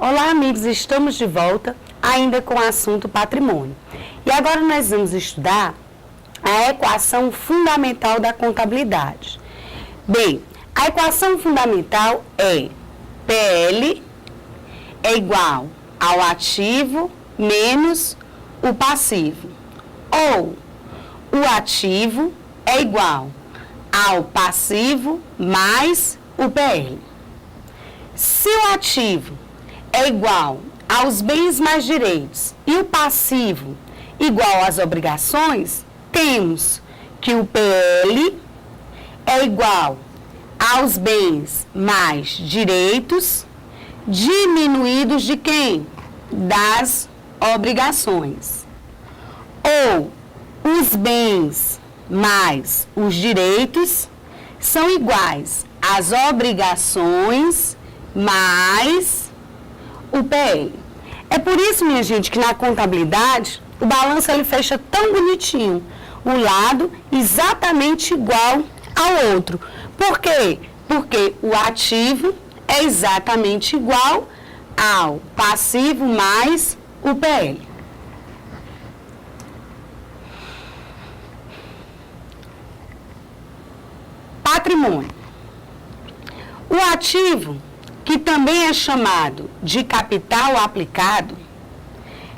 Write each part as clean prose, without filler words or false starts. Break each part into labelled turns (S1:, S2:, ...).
S1: Olá, amigos, estamos de volta ainda com o assunto patrimônio. E agora nós vamos estudar a equação fundamental da contabilidade. Bem, a equação fundamental é PL é igual ao ativo menos o passivo, ou o ativo é igual ao passivo mais o PL. Se o ativo é igual aos bens mais direitos e o passivo igual às obrigações, temos que o PL é igual aos bens mais direitos diminuídos de quem? Das obrigações. Ou os bens mais os direitos são iguais às obrigações mais o PL. É por isso, minha gente, que na contabilidade o balanço ele fecha tão bonitinho, um lado exatamente igual ao outro. Por quê? Porque o ativo é exatamente igual ao passivo mais o PL. Patrimônio. O ativo, que também é chamado de capital aplicado,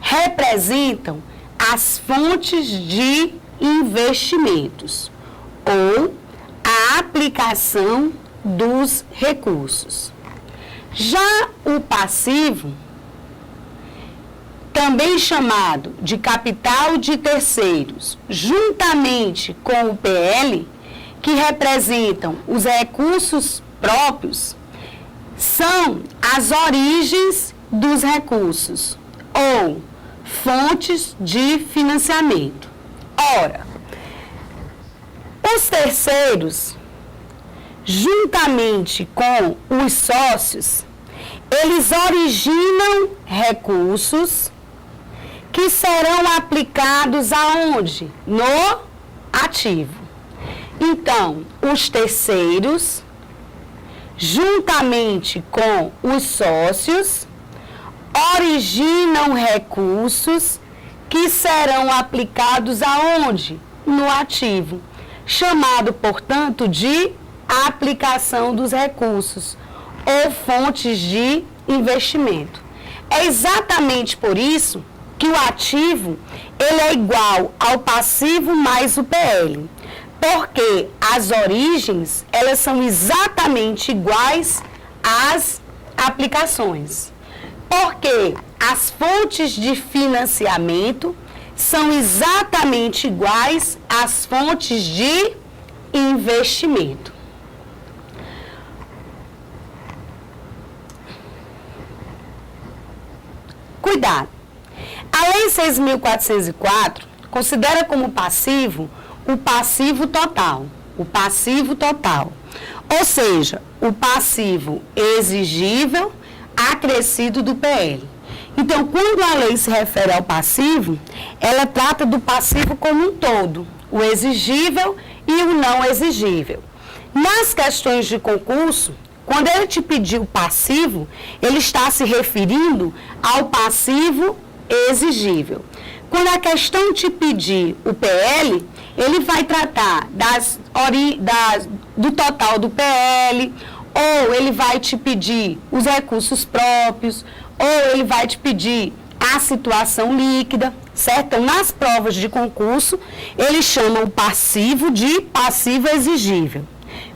S1: representam as fontes de investimentos ou a aplicação dos recursos. Já o passivo, também chamado de capital de terceiros, juntamente com o PL, que representam os recursos próprios, são as origens dos recursos ou fontes de financiamento. Ora, os terceiros, juntamente com os sócios, eles originam recursos que serão aplicados aonde? No ativo. Então, os terceiros, juntamente com os sócios, originam recursos que serão aplicados aonde? No ativo, chamado, portanto, de aplicação dos recursos ou fontes de investimento. É exatamente por isso que o ativo ele é igual ao passivo mais o PL, porque as origens elas são exatamente iguais às aplicações. Porque as fontes de financiamento são exatamente iguais às fontes de investimento. Cuidado! A Lei 6.404 considera como passivo o passivo total. O passivo total. Ou seja, o passivo exigível acrescido do PL. Então, quando a lei se refere ao passivo, ela trata do passivo como um todo, o exigível e o não exigível. Nas questões de concurso, quando ele te pedir o passivo, ele está se referindo ao passivo exigível. Quando a questão te pedir o PL, ele vai tratar do total do PL, ou ele vai te pedir os recursos próprios, ou ele vai te pedir a situação líquida, certo? Então, nas provas de concurso, eles chamam o passivo de passivo exigível.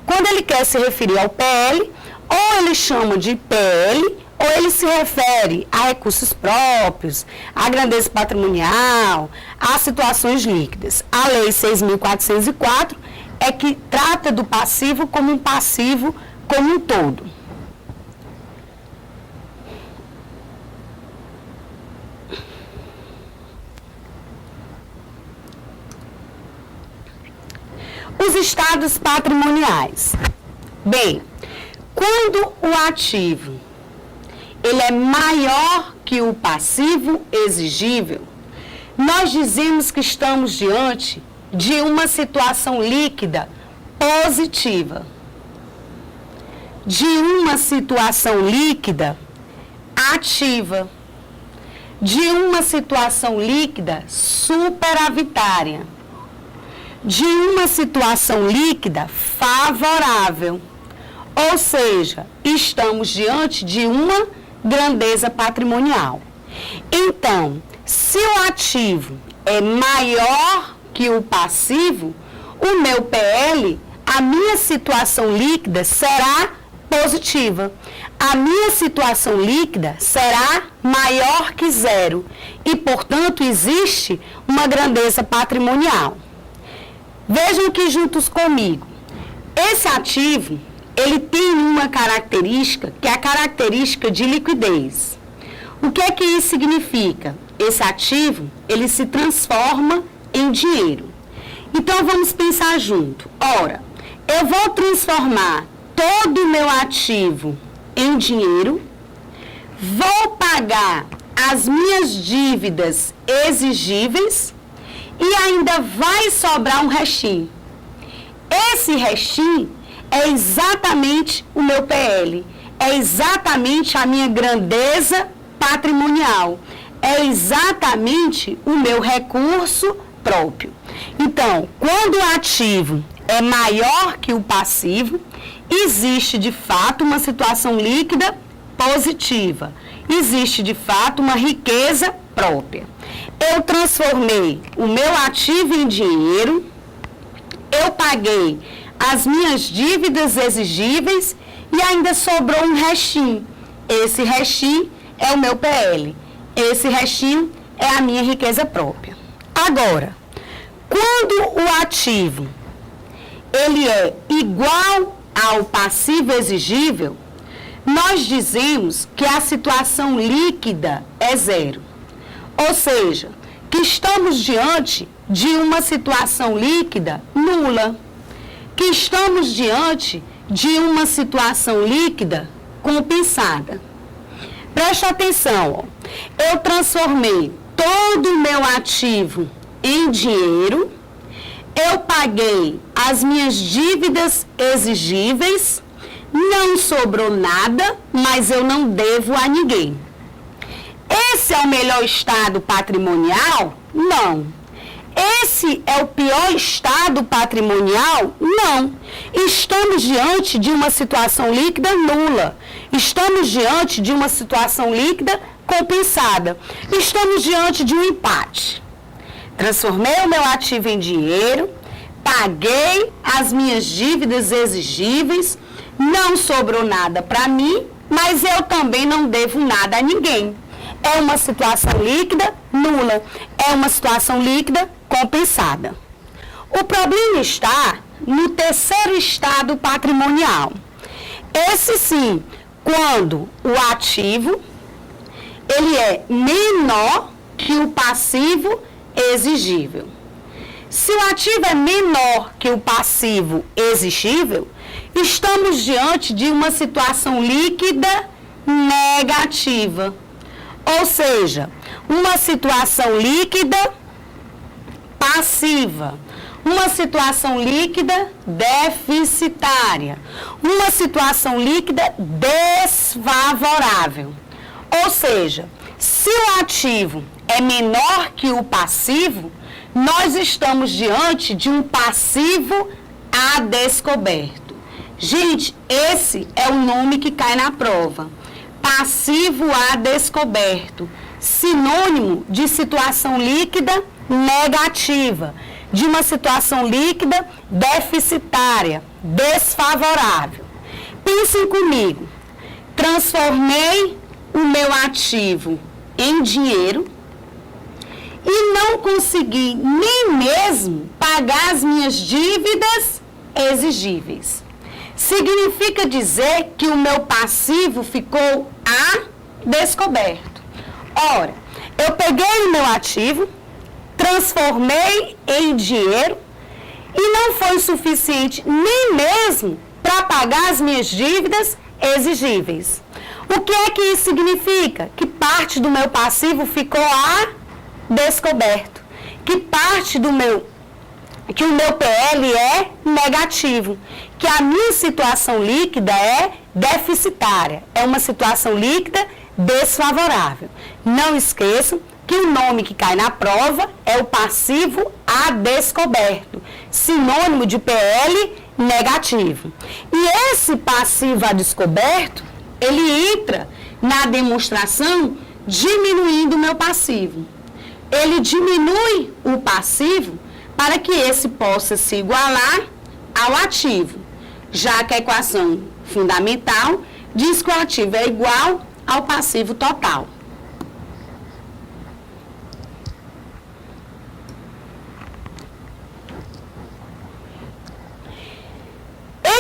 S1: Quando ele quer se referir ao PL, ou ele chama de PL, ou ele se refere a recursos próprios, a grandeza patrimonial, a situações líquidas. A Lei 6.404 é que trata do passivo como um passivo como um todo. Os estados patrimoniais. Bem, quando o ativo ele é maior que o passivo exigível, nós dizemos que estamos diante de uma situação líquida positiva. De uma situação líquida ativa, de uma situação líquida superavitária, de uma situação líquida favorável. Ou seja, estamos diante de uma grandeza patrimonial. Então, se o ativo é maior que o passivo, o meu PL, a minha situação líquida será positiva. A minha situação líquida será maior que zero e, portanto, existe uma grandeza patrimonial. Vejam aqui juntos comigo. Esse ativo, ele tem uma característica, que é a característica de liquidez. O que é que isso significa? Esse ativo, ele se transforma em dinheiro. Então, vamos pensar junto. Ora, eu vou transformar todo o meu ativo em dinheiro, vou pagar as minhas dívidas exigíveis e ainda vai sobrar um restinho. Esse restinho é exatamente o meu PL, é exatamente a minha grandeza patrimonial, é exatamente o meu recurso próprio. Então, quando o ativo é maior que o passivo, existe de fato uma situação líquida positiva, existe de fato uma riqueza própria. Eu transformei o meu ativo em dinheiro, eu paguei as minhas dívidas exigíveis e ainda sobrou um restinho. Esse restinho é o meu PL, esse restinho é a minha riqueza própria. Agora, quando o ativo ele é igual ao passivo exigível, nós dizemos que a situação líquida é zero. Ou seja, que estamos diante de uma situação líquida nula, que estamos diante de uma situação líquida compensada. Preste atenção, ó. Eu transformei todo o meu ativo em dinheiro, eu paguei as minhas dívidas exigíveis, não sobrou nada, mas eu não devo a ninguém. Esse é o melhor estado patrimonial? Não. Esse é o pior estado patrimonial? Não. Estamos diante de uma situação líquida nula. Estamos diante de uma situação líquida compensada. Estamos diante de um empate. Transformei o meu ativo em dinheiro, paguei as minhas dívidas exigíveis, não sobrou nada para mim, mas eu também não devo nada a ninguém. É uma situação líquida nula, é uma situação líquida compensada. O problema está no terceiro estado patrimonial. Esse sim, quando o ativo ele é menor que o passivo exigível. Se o ativo é menor que o passivo exigível, estamos diante de uma situação líquida negativa. Ou seja, uma situação líquida passiva, uma situação líquida deficitária, uma situação líquida desfavorável. Ou seja, se o ativo é menor que o passivo, nós estamos diante de um passivo a descoberto. Gente, esse é o nome que cai na prova. Passivo a descoberto, sinônimo de situação líquida negativa, de uma situação líquida deficitária, desfavorável. Pensem comigo, transformei o meu ativo em dinheiro e não consegui nem mesmo pagar as minhas dívidas exigíveis. Significa dizer que o meu passivo ficou a descoberto. Ora, eu peguei o meu ativo, transformei em dinheiro e não foi suficiente nem mesmo para pagar as minhas dívidas exigíveis. O que é que isso significa? Que parte do meu passivo ficou a descoberto. Que parte do meu que o meu PL é negativo, que a minha situação líquida é deficitária, é uma situação líquida desfavorável. Não esqueçam que o nome que cai na prova é o passivo a descoberto, sinônimo de PL negativo. E esse passivo a descoberto, ele entra na demonstração diminuindo o meu passivo. Ele diminui o passivo para que esse possa se igualar ao ativo, já que a equação fundamental diz que o ativo é igual ao passivo total.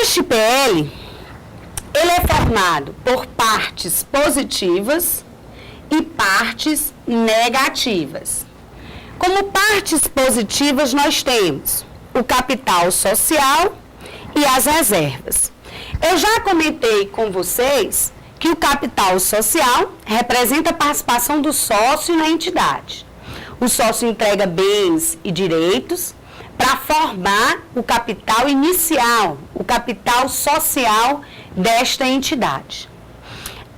S1: Este PL, ele é formado por partes positivas e partes negativas. Como partes positivas, nós temos o capital social e as reservas. Eu já comentei com vocês que o capital social representa a participação do sócio na entidade. O sócio entrega bens e direitos para formar o capital inicial, o capital social desta entidade.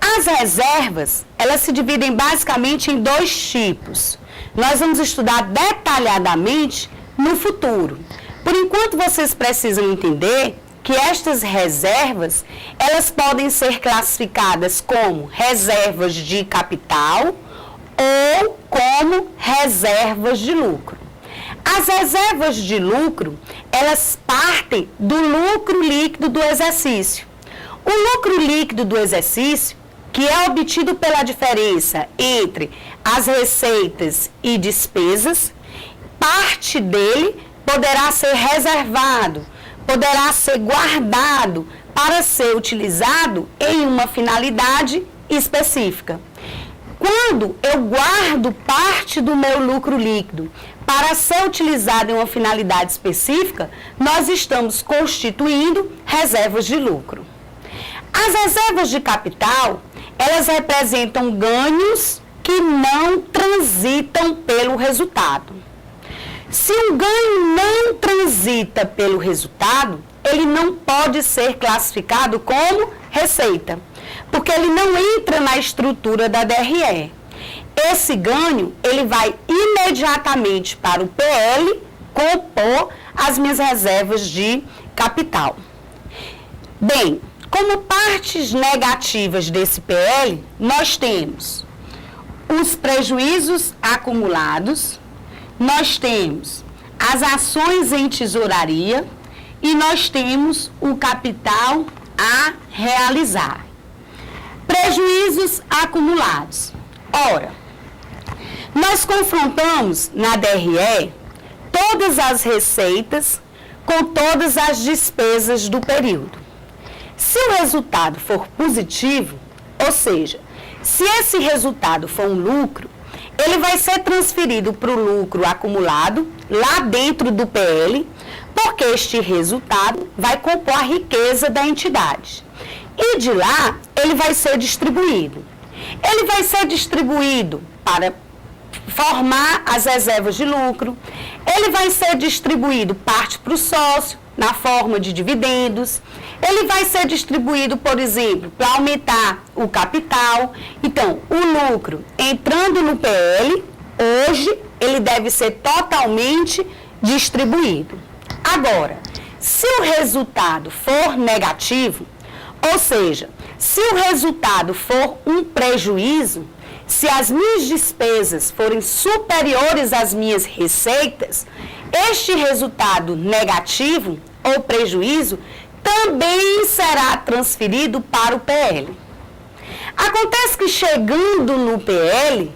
S1: As reservas, elas se dividem basicamente em dois tipos. Nós vamos estudar detalhadamente no futuro. Por enquanto, vocês precisam entender que estas reservas, elas podem ser classificadas como reservas de capital ou como reservas de lucro. As reservas de lucro, elas partem do lucro líquido do exercício. O lucro líquido do exercício, que é obtido pela diferença entre as receitas e despesas, parte dele poderá ser reservado, poderá ser guardado para ser utilizado em uma finalidade específica. Quando eu guardo parte do meu lucro líquido para ser utilizado em uma finalidade específica, nós estamos constituindo reservas de lucro. As reservas de capital, elas representam ganhos que não transitam pelo resultado. Se um ganho não transita pelo resultado, ele não pode ser classificado como receita, porque ele não entra na estrutura da DRE. Esse ganho, ele vai imediatamente para o PL compor as minhas reservas de capital. Bem, como partes negativas desse PL, nós temos os prejuízos acumulados, nós temos as ações em tesouraria e nós temos o capital a realizar. Prejuízos acumulados. Ora, nós confrontamos na DRE todas as receitas com todas as despesas do período. Se o resultado for positivo, ou seja, se esse resultado for um lucro, ele vai ser transferido para o lucro acumulado lá dentro do PL, porque este resultado vai compor a riqueza da entidade. E de lá, ele vai ser distribuído. Ele vai ser distribuído para formar as reservas de lucro, ele vai ser distribuído parte para o sócio, na forma de dividendos, ele vai ser distribuído, por exemplo, para aumentar o capital. Então, o lucro entrando no PL, hoje, ele deve ser totalmente distribuído. Agora, se o resultado for negativo, ou seja, se o resultado for um prejuízo, se as minhas despesas forem superiores às minhas receitas, este resultado negativo ou prejuízo também será transferido para o PL. Acontece que chegando no PL,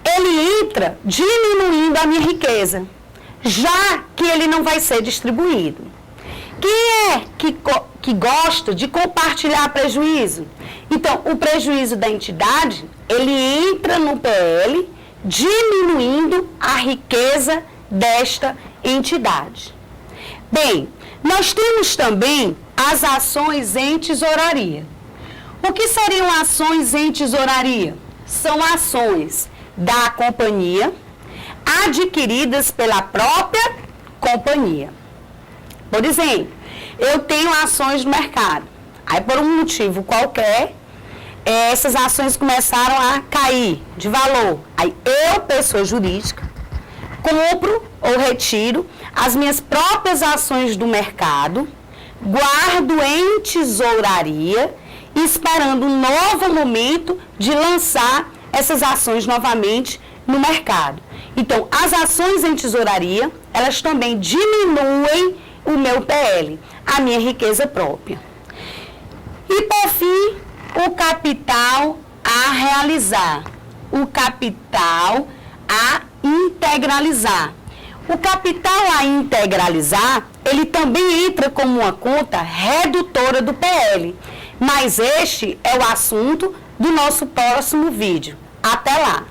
S1: ele entra diminuindo a minha riqueza, já que ele não vai ser distribuído. Quem é que gosta de compartilhar prejuízo? Então, o prejuízo da entidade, ele entra no PL, diminuindo a riqueza desta entidade. Bem, nós temos também as ações em tesouraria. O que seriam ações em tesouraria? São ações da companhia adquiridas pela própria companhia. Por exemplo, eu tenho ações no mercado. Aí, por um motivo qualquer, essas ações começaram a cair de valor. Aí eu, pessoa jurídica, compro ou retiro as minhas próprias ações do mercado, guardo em tesouraria, esperando um novo momento de lançar essas ações novamente no mercado. Então, as ações em tesouraria, elas também diminuem o meu PL, a minha riqueza própria. E, por fim, o capital a realizar, o capital a integralizar. O capital a integralizar, ele também entra como uma conta redutora do PL, mas este é o assunto do nosso próximo vídeo. Até lá!